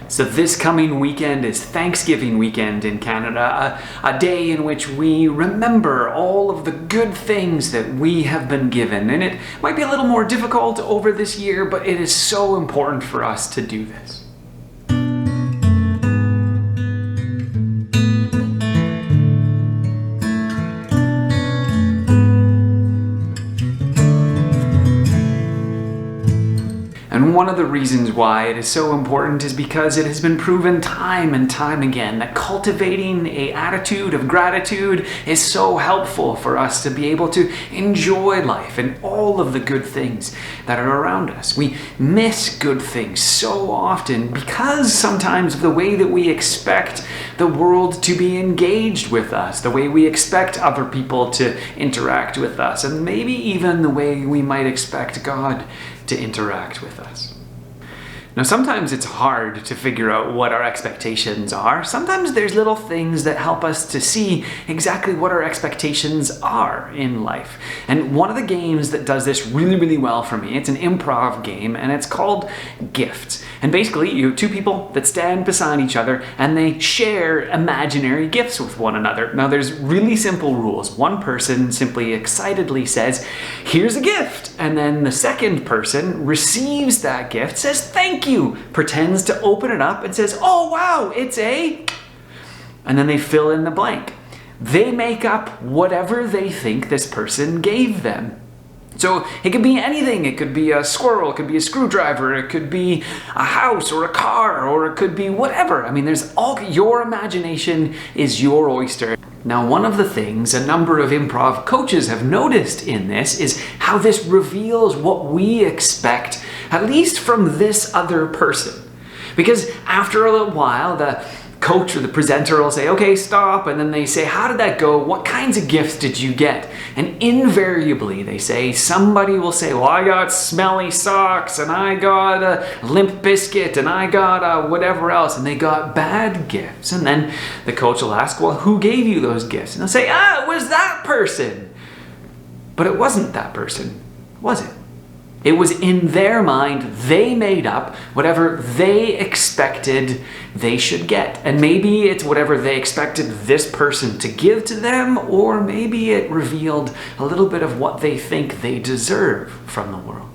So this coming weekend is Thanksgiving weekend in Canada, a day in which we remember all of the good things that we have been given. And it might be a little more difficult over this year, but it is so important for us to do this. And one of the reasons why it is so important is because it has been proven time and time again that cultivating an attitude of gratitude is so helpful for us to be able to enjoy life and all of the good things that are around us. We miss good things so often because sometimes of the way that we expect the world to be engaged with us, the way we expect other people to interact with us, and maybe even the way we might expect God to interact with us. Now, sometimes it's hard to figure out what our expectations are. Sometimes there's little things that help us to see exactly what our expectations are in life. And one of the games that does this really, really well for me, it's an improv game, and it's called Gifts. And basically, you have two people that stand beside each other, and they share imaginary gifts with one another. Now, there's really simple rules. One person simply excitedly says, "Here's a gift." And then the second person receives that gift, says, "Thank you," pretends to open it up and says, "Oh wow, it's a..." And then they fill in the blank. They make up whatever they think this person gave them. So it could be anything. It could be a squirrel, it could be a screwdriver, it could be a house or a car, or it could be whatever. I mean, your imagination is your oyster. Now, one of the things a number of improv coaches have noticed in this is how this reveals what we expect, at least from this other person. Because after a little while, the coach or the presenter will say, "Okay, stop," and then they say, "How did that go? What kinds of gifts did you get?" And invariably they say, somebody will say, "Well, I got smelly socks, and I got a Limp Biscuit, and I got whatever else," and they got bad gifts. And then the coach will ask, "Well, who gave you those gifts?" And they'll say, "It was that person." But it wasn't that person, was it? It was in their mind. They made up whatever they expected they should get. And maybe it's whatever they expected this person to give to them, or maybe it revealed a little bit of what they think they deserve from the world.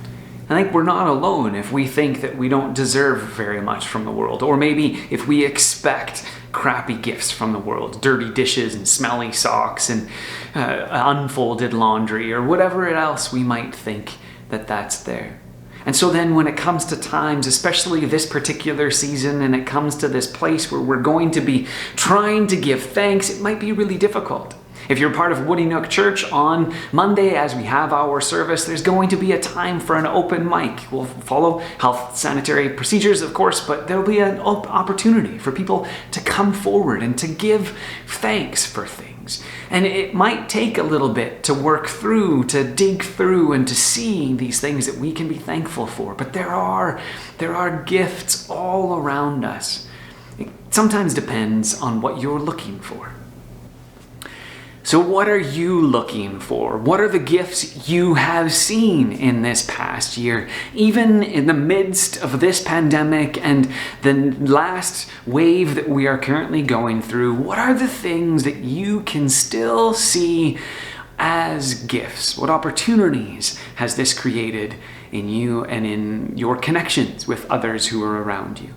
I think we're not alone if we think that we don't deserve very much from the world, or maybe if we expect crappy gifts from the world, dirty dishes and smelly socks and unfolded laundry, or whatever else we might think that's there. And so then when it comes to times, especially this particular season, and it comes to this place where we're going to be trying to give thanks, it might be really difficult. If you're part of Woody Nook Church, on Monday as we have our service, there's going to be a time for an open mic. We'll follow health sanitary procedures, of course, but there'll be an opportunity for people to come forward and to give thanks for things. And it might take a little bit to work through, to dig through, and to see these things that we can be thankful for. But there are gifts all around us. It sometimes depends on what you're looking for. So what are you looking for? What are the gifts you have seen in this past year? Even in the midst of this pandemic and the last wave that we are currently going through, what are the things that you can still see as gifts? What opportunities has this created in you and in your connections with others who are around you?